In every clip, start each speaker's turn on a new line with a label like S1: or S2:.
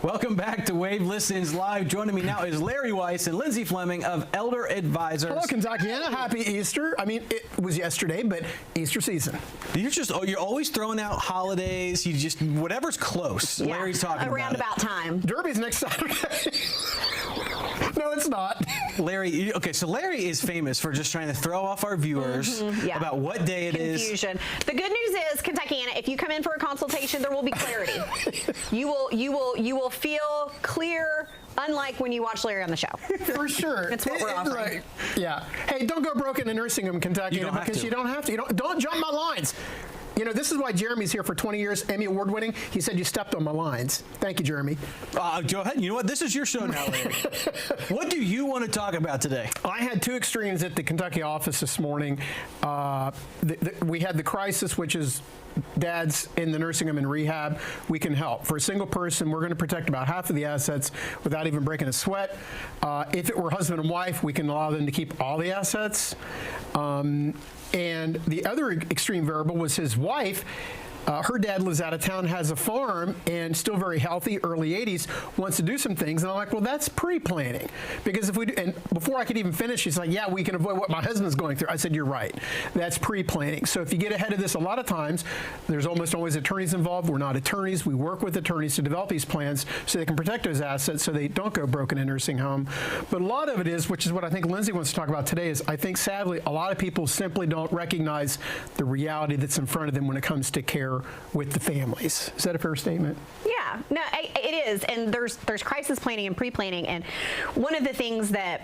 S1: Welcome back to Wave Listens Live. Joining me now is Larry Weiss and Lindsay Fleming of Elder Advisors.
S2: Hello, Kentuckiana. Happy Easter. I mean, it was yesterday, but Easter season.
S1: You're always throwing out holidays. You just, whatever's close.
S3: Yeah,
S1: Larry's talking
S3: around
S1: about
S3: time.
S2: Derby's next Saturday. No, it's not.
S1: Larry, okay, so Larry is famous for just trying to throw off our viewers about what day it is.
S3: Confusion. The good news is, Kentuckiana, if you come in for a consultation, there will be clarity. You will feel clear, unlike when you watch Larry on the show.
S2: For sure.
S3: It's what we're offering.
S2: Right. Yeah. Hey, don't go broke in a nursing home, Kentucky, because you don't have to. Don't jump my lines. You know, this is why Jeremy's here for 20 years, Emmy Award winning. He said you stepped on my lines. Thank you, Jeremy.
S1: Go ahead. You know what? This is your show now, Larry. What do you want to talk about today?
S2: I had two extremes at the Kentucky office this morning. We had the crisis, which is dads in the nursing home and rehab. We can help. For a single person, we're going to protect about half of the assets without even breaking a sweat. If it were husband and wife, we can allow them to keep all the assets. And the other extreme variable was his wife. Her dad lives out of town, has a farm, and still very healthy, early 80s, wants to do some things. And I'm like, well, that's pre-planning. Because if we do, and before I could even finish, she's like, yeah, we can avoid what my husband's going through. I said, you're right. That's pre-planning. So if you get ahead of this, a lot of times, there's almost always attorneys involved. We're not attorneys. We work with attorneys to develop these plans so they can protect those assets so they don't go broken in a nursing home. But a lot of it is, which is what I think Lindsay wants to talk about today, is I think, sadly, a lot of people simply don't recognize the reality that's in front of them when it comes to care with the families. Is that a fair statement?
S3: Yeah, no, it is. And there's crisis planning and pre-planning. And one of the things that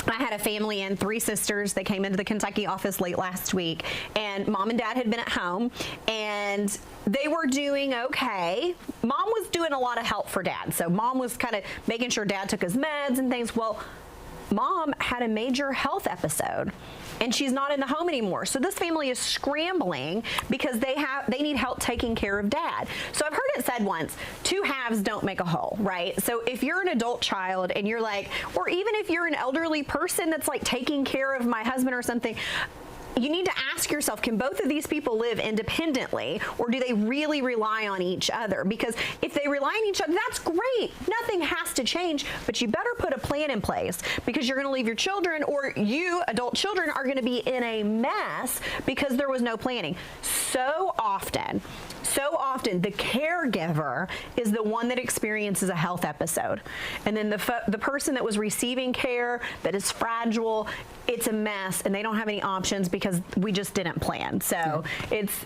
S3: I had a family and 3 sisters that came into the Kentucky office late last week, and mom and dad had been at home, and they were doing okay. Mom was doing a lot of help for dad. So mom was kind of making sure dad took his meds and things. Well, mom had a major health episode, and she's not in the home anymore. So this family is scrambling because they need help taking care of dad. So I've heard it said once, 2 halves don't make a whole, right? So if you're an adult child and you're like, or even if you're an elderly person that's like taking care of my husband or something, you need to ask yourself, can both of these people live independently, or do they really rely on each other? Because if they rely on each other, that's great. Nothing has to change, but you better put a plan in place, because you're going to leave your children, or you, adult children, are going to be in a mess because there was no planning. So often, the caregiver is the one that experiences a health episode. And then the person that was receiving care that is fragile, it's a mess, and they don't have any options because we just didn't plan. So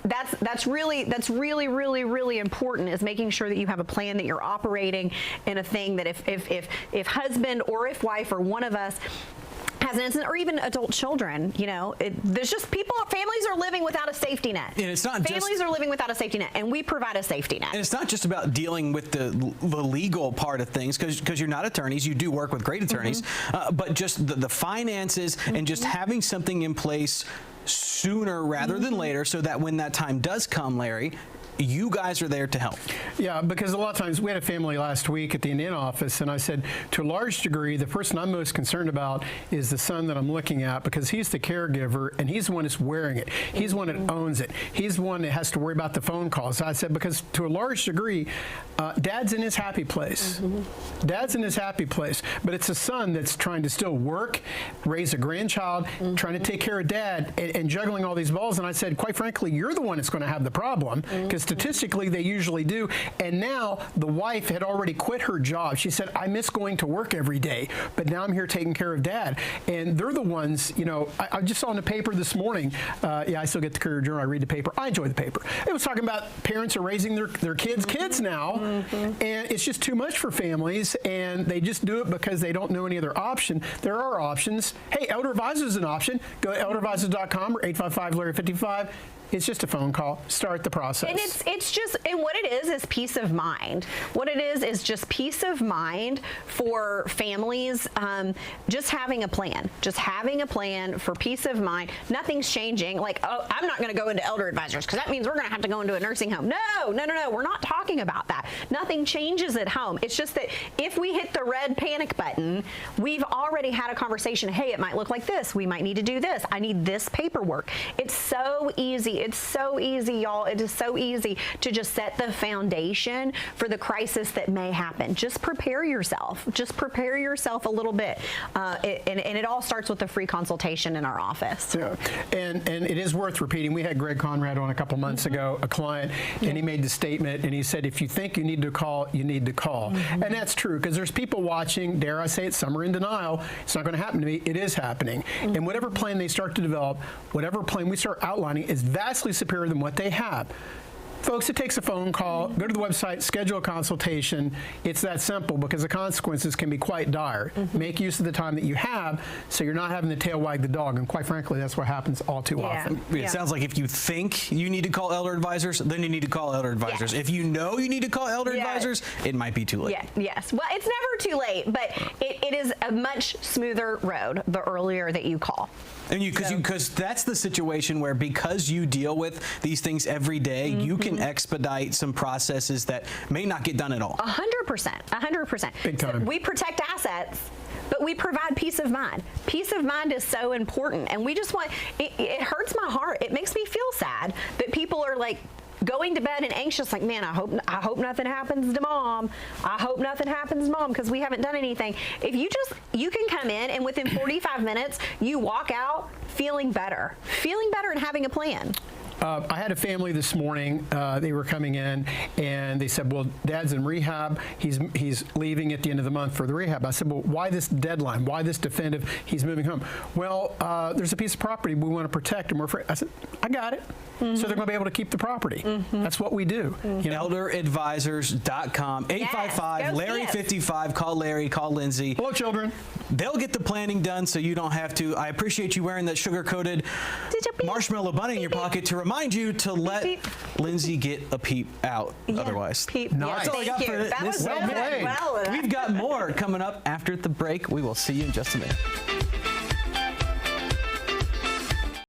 S3: that's really important, is making sure that you have a plan, that you're operating in a thing that if husband or if wife or one of us has an incident, or even adult children, you know, there's just families are living without a safety net.
S1: And it's not
S3: families are living without a safety net, and we provide a safety net.
S1: And it's not just about dealing with the legal part of things, because you're not attorneys. You do work with great attorneys, but just the finances and just having something in place sooner rather than later, so that when that time does come, Larry, you guys are there to help.
S2: Yeah, because a lot of times, we had a family last week at the Indiana office, and I said, to a large degree, the person I'm most concerned about is the son that I'm looking at, because he's the caregiver, and he's the one that's wearing it. He's the one that owns it. He's the one that has to worry about the phone calls. I said, because to a large degree, dad's in his happy place. Dad's in his happy place, but it's a son that's trying to still work, raise a grandchild, trying to take care of dad, and juggling all these balls. And I said, quite frankly, you're the one that's going to have the problem, because statistically they usually do. And now the wife had already quit her job. She said, I miss going to work every day, but now I'm here taking care of dad. And they're the ones, you know, I just saw in the paper this morning, yeah, I still get the Courier Journal, I read the paper, I enjoy the paper. It was talking about parents are raising their kids now, and it's just too much for families, and they just do it because they don't know any other option. There are options. Hey, Elder Advisors is an option. Go to elderadvisors.com or 855-LARRY-55. It's just a phone call. Start the process.
S3: And it's just, and what it is peace of mind. What it is just peace of mind for families. Just having a plan. Just having a plan for peace of mind. Nothing's changing. Like, oh, I'm not going to go into Elder Advisors because that means we're going to have to go into a nursing home. No. We're not talking about that. Nothing changes at home. It's just that if we hit the red panic button, we've already had a conversation. Hey, it might look like this. We might need to do this. I need this paperwork. It's so easy. It's so easy, y'all. It is so easy to just set the foundation for the crisis that may happen. Just prepare yourself. Just prepare yourself a little bit. And it all starts with a free consultation in our office.
S2: Yeah. And it is worth repeating. We had Greg Conrad on a couple months ago, a client, and he made the statement, and he said, if you think you need to call, you need to call. And that's true, because there's people watching, dare I say it, some are in denial. It's not going to happen to me. It is happening. And whatever plan they start to develop, whatever plan we start outlining is vastly superior than what they have. Folks, it takes a phone call, go to the website, schedule a consultation. It's that simple, because the consequences can be quite dire. Make use of the time that you have so you're not having the tail wag the dog. And quite frankly, that's what happens all too often.
S1: It sounds like if you think you need to call elder advisors, then you need to call elder advisors.
S3: Yes.
S1: If you know you need to call elder advisors, it might be too late.
S3: Yeah, yes. Well, it's never too late, but it is a much smoother road the earlier that you call.
S1: And because that's the situation where, because you deal with these things every day, you can expedite some processes that may not get done at all.
S3: 100%, 100%.
S2: Big time.
S3: So we protect assets, but we provide peace of mind. Peace of mind is so important, and we just want. It hurts my heart. It makes me feel sad that people are like going to bed and anxious, like, man, I hope nothing happens to mom. I hope nothing happens to mom, because we haven't done anything. If you can come in and within 45 minutes you walk out feeling better and having a plan.
S2: I had a family this morning. They were coming in, and they said, well, Dad's in rehab. He's leaving at the end of the month for the rehab. I said, well, why this deadline? Why this definitive? He's moving home. Well, there's a piece of property we want to protect, and we're afraid. I said, I got it. So they're going to be able to keep the property. That's what we do. You know?
S1: Elderadvisors.com, 855-LARRY55. Call Larry, call Lindsay.
S2: Hello, children.
S1: They'll get the planning done so you don't have to. I appreciate you wearing that sugar-coated marshmallow bunny in your pocket to remind you to let Lindsay get a peep out otherwise.
S3: Peep.
S2: Nice.
S1: That's all I got for
S3: That
S1: this
S3: was
S2: well
S3: good.
S2: played.
S3: Well,
S1: We've got more coming up after the break. We will see you in just a minute.